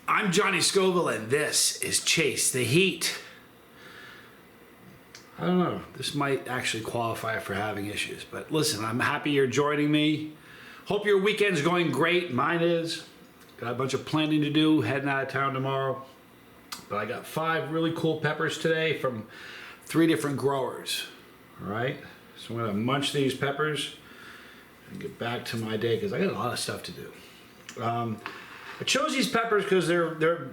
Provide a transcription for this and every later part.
I'm Johnny Scoville, and this is Chase the Heat. I don't know, this might actually qualify for having issues, but listen, I'm happy you're joining me. Hope your weekend's going great. Mine is. Got a bunch of planning to do, heading out of town tomorrow. But I got 5 really cool peppers today from 3 different growers. All right, so I'm gonna munch these peppers and get back to my day because I got a lot of stuff to do. I chose these peppers because they're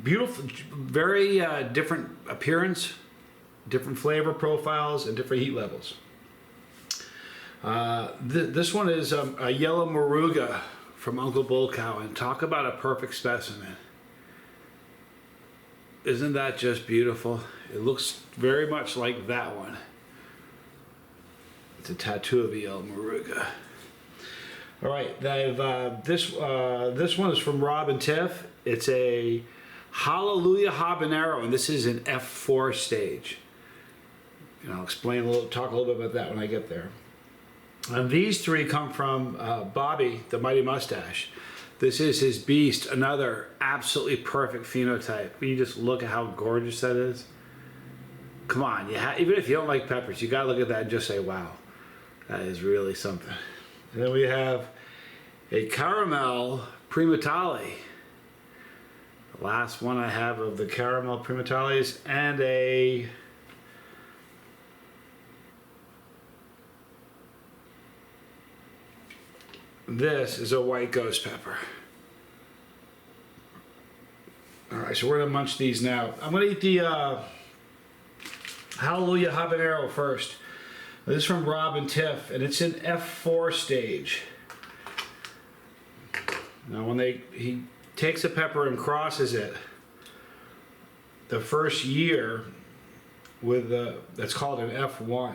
beautiful, very different appearance, different flavor profiles, and different heat levels. This one is a yellow Moruga from Uncle Bull Cow, and talk about a perfect specimen. Isn't that just beautiful? It looks very much like that one. It's a tattoo of a yellow Moruga. All right, this one is from Rob and Tiff. It's a Hallelujah Habanero, and this is an F4 stage. And I'll talk a little bit about that when I get there. And these 3 come from Bobby, the Mighty Mustache. This is his beast, another absolutely perfect phenotype. You just look at how gorgeous that is. Come on, even if you don't like peppers, you gotta look at that and just say, wow, that is really something. And then we have a caramel Primotalii. The last one I have of the caramel Primatalis, and this is a white ghost pepper. All right, so we're gonna munch these now. I'm gonna eat the Hallelujah Habanero first. This is from Rob and Tiff, and it's in F4 stage. Now when he takes a pepper and crosses it the first year with that's called an F1.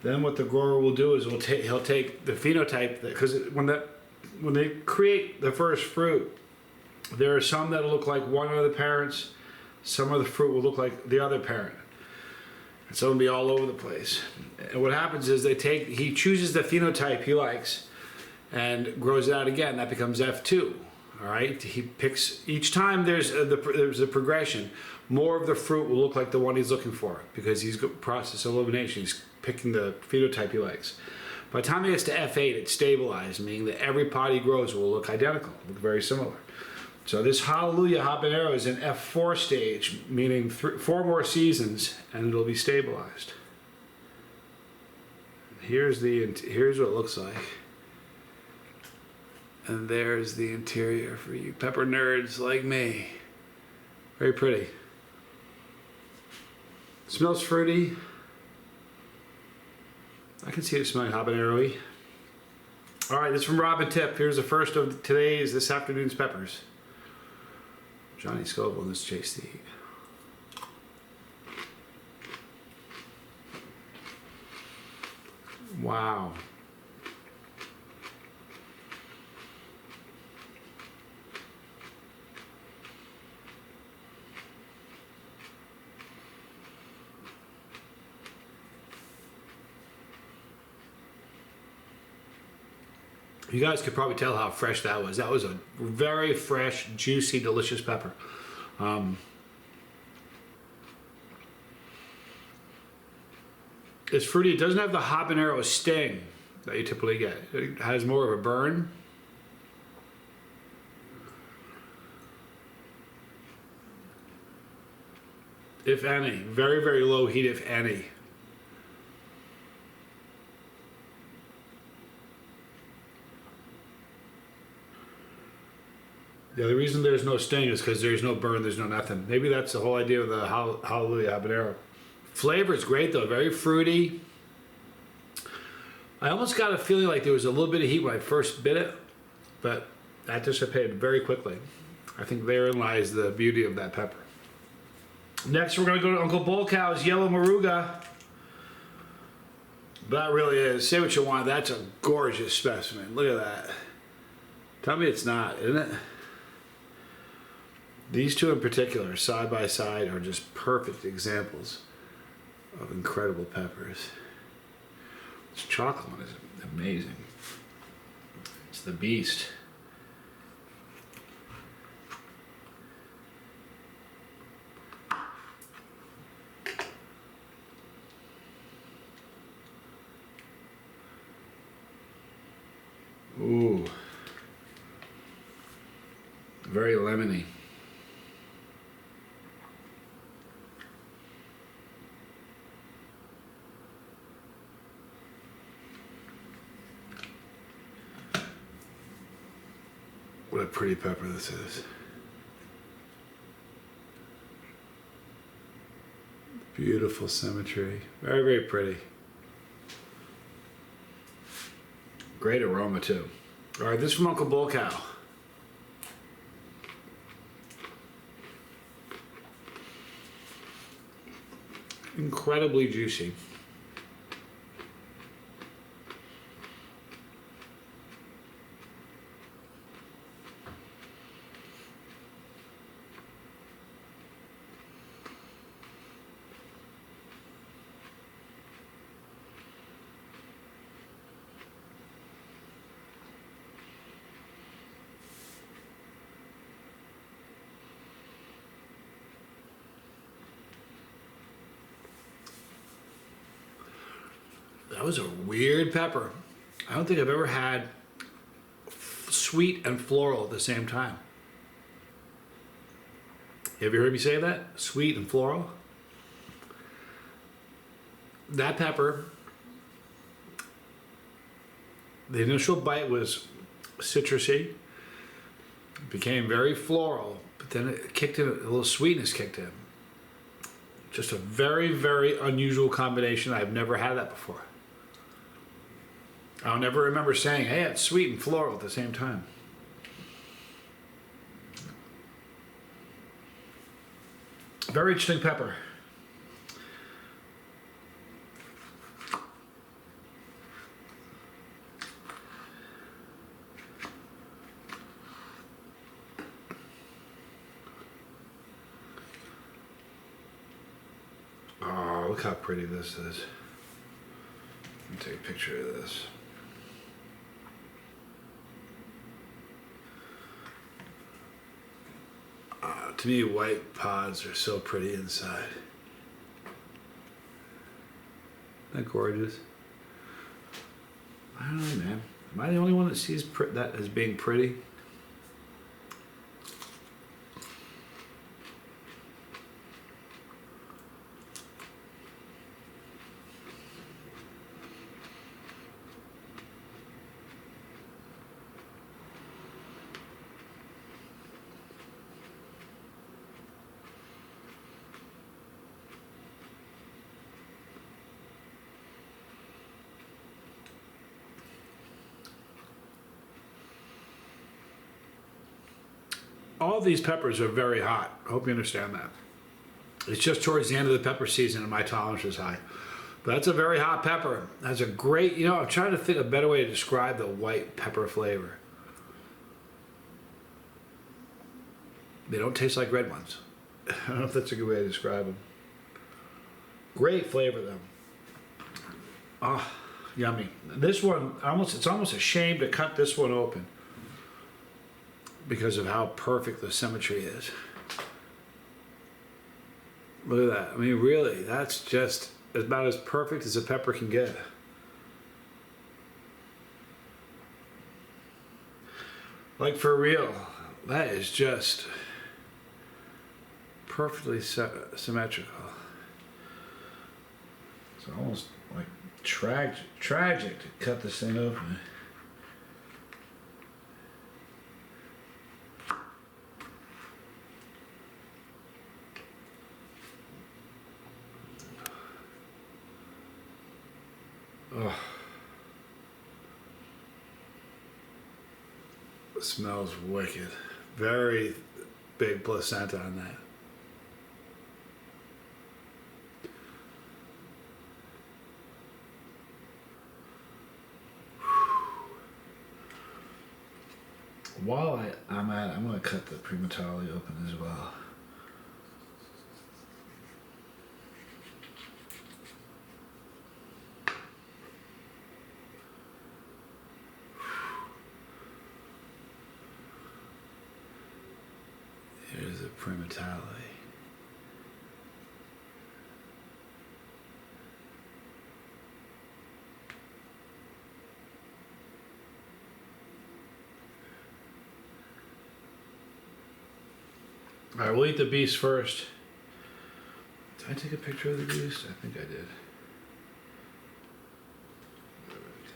Then what the grower will do is he'll take the phenotype, because when they create the first fruit, there are some that will look like one of the parents, some of the fruit will look like the other parent. And so it'll be all over the place. And what happens is he chooses the phenotype he likes and grows it out again. That becomes F2. All right. He picks each time there's a progression. More of the fruit will look like the one he's looking for because he's process elimination. He's picking the phenotype he likes. By the time he gets to F8, it's stabilized, meaning that every pot he grows will look identical, look very similar. So this Hallelujah Habanero is in F4 stage, meaning 4 more seasons, and it'll be stabilized. Here's what it looks like. And there's the interior for you pepper nerds like me. Very pretty. Smells fruity. I can see it smelling habanero-y. All right, this is from Rob and Tip. Here's the first of this afternoon's peppers. Johnny Scoville, and this Chase the Heat. Wow. You guys could probably tell how fresh that was. That was a very fresh, juicy, delicious pepper. It's fruity. It doesn't have the habanero sting that you typically get. It has more of a burn. If any. Very, very low heat, if any. Yeah, the reason there's no sting is because there's no burn, there's no nothing. Maybe that's the whole idea of the Hallelujah Habanero. Flavor is great though, very fruity. I almost got a feeling like there was a little bit of heat when I first bit it, but that dissipated very quickly. I think therein lies the beauty of that pepper. Next, we're going to go to Uncle Bull Cow's Yellow Maruga. That really is. Say what you want, that's a gorgeous specimen. Look at that. Tell me it's not, isn't it? These 2 in particular, side by side, are just perfect examples of incredible peppers. This chocolate one is amazing. It's the beast. Very lemony. What a pretty pepper this is. Beautiful symmetry. Very, very pretty. Great aroma too. All right, this is from Uncle Bull Cow. Incredibly juicy. That was a weird pepper. I don't think I've ever had sweet and floral at the same time. Have you heard me say that? Sweet and floral? That pepper, the initial bite was citrusy, became very floral, but then it kicked in, a little sweetness kicked in. Just a very, very unusual combination. I've never had that before. I'll never remember saying, hey, it's sweet and floral at the same time. Very interesting pepper. Oh, look how pretty this is. Let me take a picture of this. To me, white pods are so pretty inside. Isn't that gorgeous? I don't know, man. Am I the only one that sees that as being pretty? All these peppers are very hot. I hope you understand that. It's just towards the end of the pepper season and my tolerance is high. But that's a very hot pepper. That's a great, I'm trying to think of a better way to describe the white pepper flavor. They don't taste like red ones. I don't know if that's a good way to describe them. Great flavor though. Oh, yummy. This one, it's almost a shame to cut this one open, because of how perfect the symmetry is. Look at that. I mean, really, that's just about as perfect as a pepper can get. Like, for real, that is just perfectly symmetrical. It's almost like tragic to cut this thing open. Oh. It smells wicked. Very big placenta on that. While I'm at it, I'm going to cut the Primotalii open as well. Here's the Primotalii. All right, we'll eat the beast first. Did I take a picture of the beast? I think I did.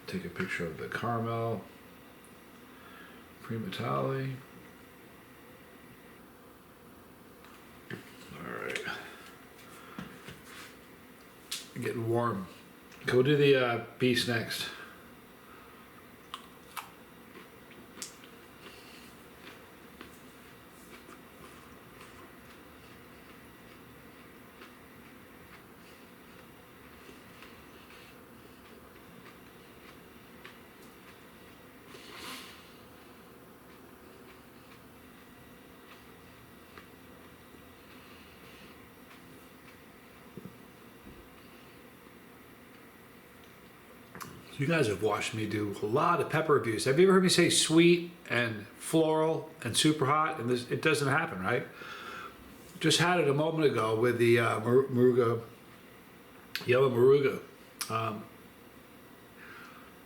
Take a picture of the caramel. Primotalii. All right. Getting warm. Go do the beast next. You guys have watched me do a lot of pepper reviews. Have you ever heard me say sweet and floral and super hot? And this, it doesn't happen, right? Just had it a moment ago with the Maruga, yellow Moruga.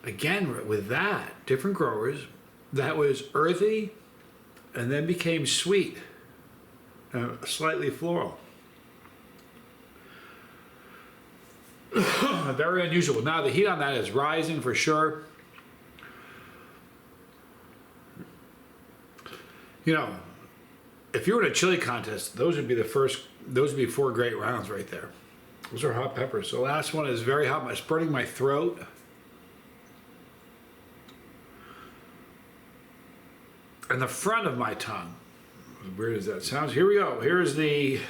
Again, with that, different growers, that was earthy and then became sweet, slightly floral. Very unusual. Now the heat on that is rising for sure. You know, if you were in a chili contest, those would be those would be 4 great rounds right there. Those are hot peppers. The last one is very hot. It's burning my throat. And the front of my tongue. As weird as that sounds. Here we go. Here's the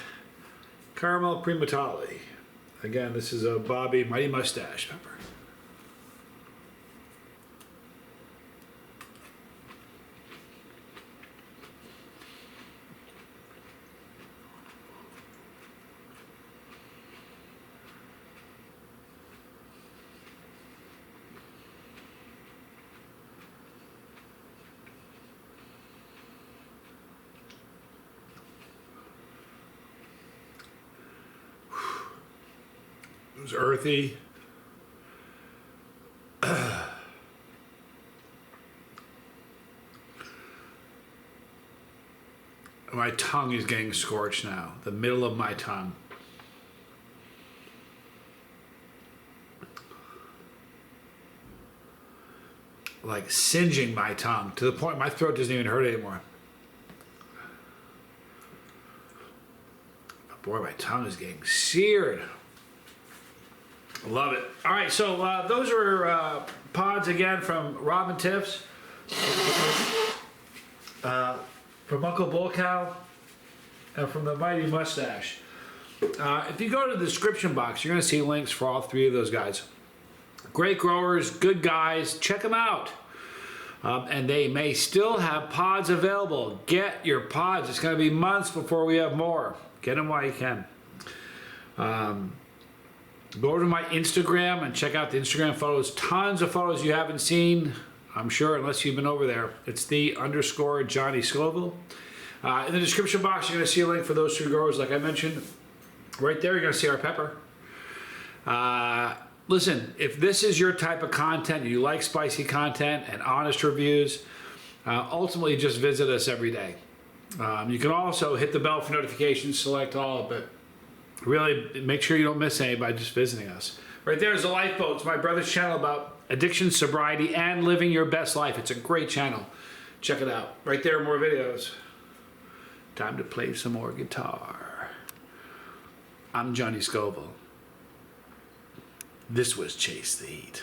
caramel Primotalii. Again, this is a Bobby Mighty Mustache pepper. It was earthy. My tongue is getting scorched now. The middle of my tongue. Like singeing my tongue to the point my throat doesn't even hurt anymore. But boy, my tongue is getting seared. Love it. All right, so those are pods again from Rob and Tiff's, from Uncle Bull Cow, and from the Mighty Mustache. If you go to the description box, you're going to see links for all 3 of those guys. Great growers, good guys. Check them out. And they may still have pods available. Get your pods. It's going to be months before we have more. Get them while you can. Go over to my Instagram and check out the Instagram photos. Tons of photos you haven't seen, I'm sure, unless you've been over there. It's _Johnny Scoville. In the description box, you're going to see a link for those 2 growers, like I mentioned. Right there, you're going to see our pepper. Listen, if this is your type of content, you like spicy content and honest reviews, ultimately just visit us every day. You can also hit the bell for notifications, select all, but really make sure you don't miss any by just visiting us. Right there is the Lifeboat. It's my brother's channel about addiction, sobriety, and living your best life. It's a great channel. Check it out. Right there, more videos. Time to play some more guitar. I'm Johnny Scoville. This was Chase the Heat.